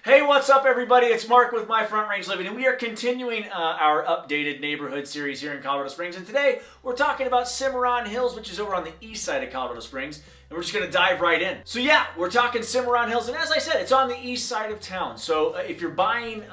Hey, what's up everybody? It's Mark with My Front Range Living, and we are continuing our updated neighborhood series here in Colorado Springs. And today we're talking about Cimarron Hills, which is over on the east side of Colorado Springs. And we're just going to dive right in. So yeah, we're talking Cimarron Hills, and as I said, it's on the east side of town. So if you're buying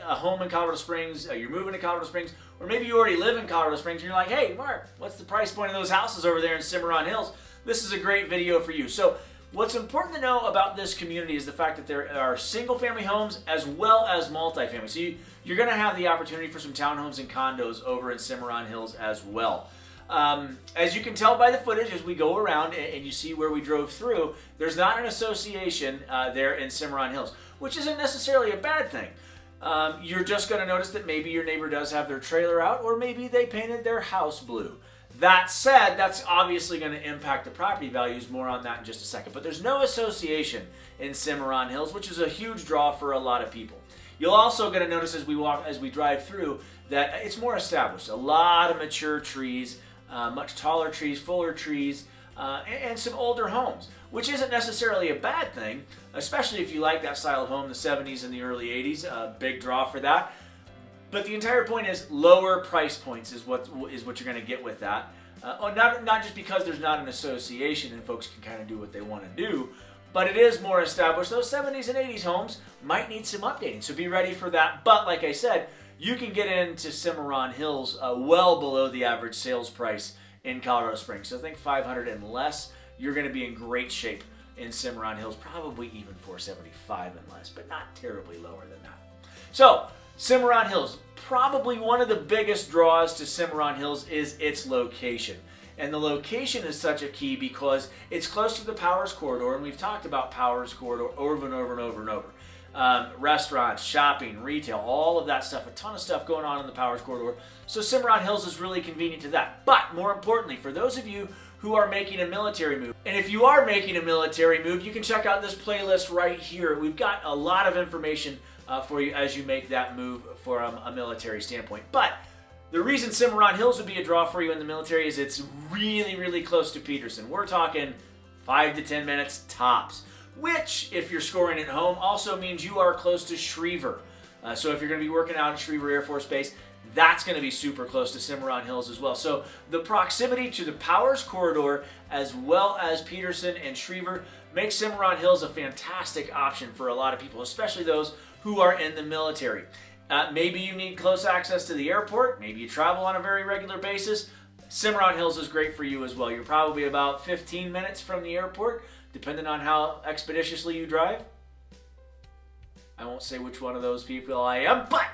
a home in Colorado Springs, you're moving to Colorado Springs, or maybe you already live in Colorado Springs, and you're like, hey Mark, what's the price point of those houses over there in Cimarron Hills? This is a great video for you. So what's important to know about this community is the fact that there are single-family homes as well as multifamily. So you're going to have the opportunity for some townhomes and condos over in Cimarron Hills as well. As you can tell by the footage as we go around and you see where we drove through, there's not an association there in Cimarron Hills, which isn't necessarily a bad thing. You're just going to notice that maybe your neighbor does have their trailer out, or maybe they painted their house blue. That said, that's obviously going to impact the property values. More on that in just a second. But there's no association in Cimarron Hills, which is a huge draw for a lot of people. You'll also going to notice as we drive through that it's more established. A lot of mature trees, much taller trees, fuller trees, and some older homes, which isn't necessarily a bad thing, especially if you like that style of home, the 70s and the early 80s. A big draw for that. But the entire point is lower price points is what you're going to get with that. Not just because there's not an association and folks can kind of do what they want to do, but it is more established. Those 70s and 80s homes might need some updating, so be ready for that. But like I said, you can get into Cimarron Hills well below the average sales price in Colorado Springs. So I think $500 and less, you're going to be in great shape in Cimarron Hills, probably even $475 and less, but not terribly lower than that. So Cimarron Hills, probably one of the biggest draws to Cimarron Hills is its location. And the location is such a key because it's close to the Powers Corridor, and we've talked about Powers Corridor over and over and over and over. Restaurants, shopping, retail, all of that stuff, a ton of stuff going on in the Powers Corridor. So Cimarron Hills is really convenient to that. But more importantly, for those of you who are making a military move, and if you are making a military move, you can check out this playlist right here. We've got a lot of information for you as you make that move from a military standpoint. But the reason Cimarron Hills would be a draw for you in the military is it's really, really close to Peterson. We're talking 5 to 10 minutes tops, which, if you're scoring at home, also means you are close to Shriever. So if you're going to be working out at Shriever Air Force Base, that's going to be super close to Cimarron Hills as well. So the proximity to the Powers Corridor as well as Peterson and Shriever makes Cimarron Hills a fantastic option for a lot of people, especially those who are in the military. Maybe you need close access to the airport. Maybe you travel on a very regular basis. Cimarron Hills is great for you as well. You're probably about 15 minutes from the airport, depending on how expeditiously you drive. I won't say which one of those people I am, but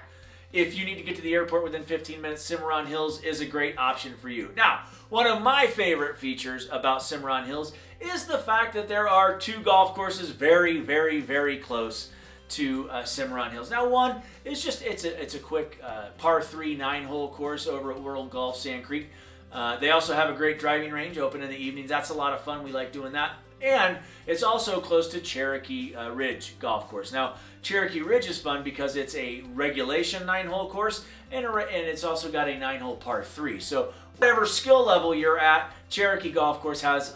if you need to get to the airport within 15 minutes, Cimarron Hills is a great option for you. Now, one of my favorite features about Cimarron Hills is the fact that there are 2 golf courses very, very, very close to Cimarron Hills. Now, one is just it's a quick par 3 9-hole course over at World Golf Sand Creek. They also have a great driving range open in the evenings. That's a lot of fun. We like doing that. And it's also close to Cherokee Ridge Golf Course. Now, Cherokee Ridge is fun because it's a regulation 9-hole course, and it's also got a 9-hole par 3. So whatever skill level you're at, Cherokee Golf Course has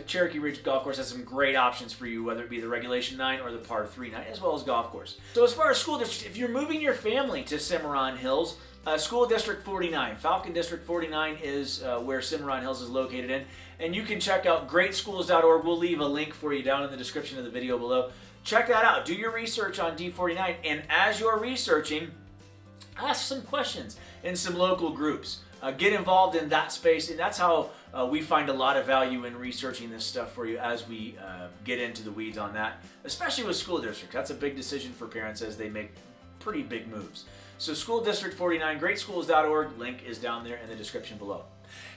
Cherokee Ridge Golf Course has some great options for you, whether it be the regulation 9 or the par 3 9, as well as golf course. So as far as school districts, if you're moving your family to Cimarron Hills, School District 49, Falcon District 49 is where Cimarron Hills is located in. And you can check out greatschools.org. We'll leave a link for you down in the description of the video below. Check that out. Do your research on D49. And as you're researching, ask some questions in some local groups. Get involved in that space. And that's how we find a lot of value in researching this stuff for you as we get into the weeds on that, especially with school districts. That's a big decision for parents as they make pretty big moves. So School District 49, greatschools.org, link is down there in the description below.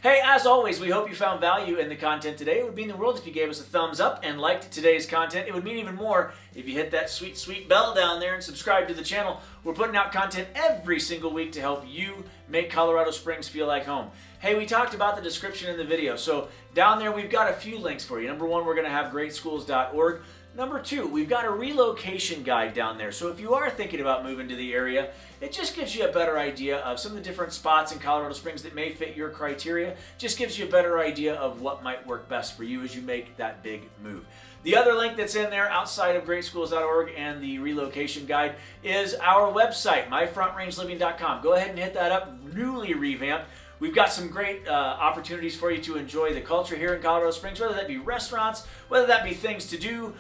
Hey, as always, we hope you found value in the content today. It would mean the world if you gave us a thumbs up and liked today's content. It would mean even more if you hit that sweet, sweet bell down there and subscribe to the channel. We're putting out content every single week to help you make Colorado Springs feel like home. Hey, we talked about the description in the video. So down there, we've got a few links for you. Number 1, we're going to have greatschools.org. Number 2, we've got a relocation guide down there. So if you are thinking about moving to the area, it just gives you a better idea of some of the different spots in Colorado Springs that may fit your criteria. Just gives you a better idea of what might work best for you as you make that big move. The other link that's in there outside of greatschools.org and the relocation guide is our website, myfrontrangeliving.com. Go ahead and hit that up, newly revamped. We've got some great opportunities for you to enjoy the culture here in Colorado Springs, whether that be restaurants, whether that be things to do,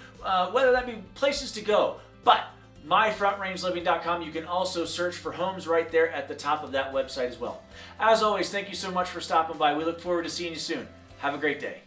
whether that be places to go. But myfrontrangeliving.com, you can also search for homes right there at the top of that website as well. As always, thank you so much for stopping by. We look forward to seeing you soon. Have a great day.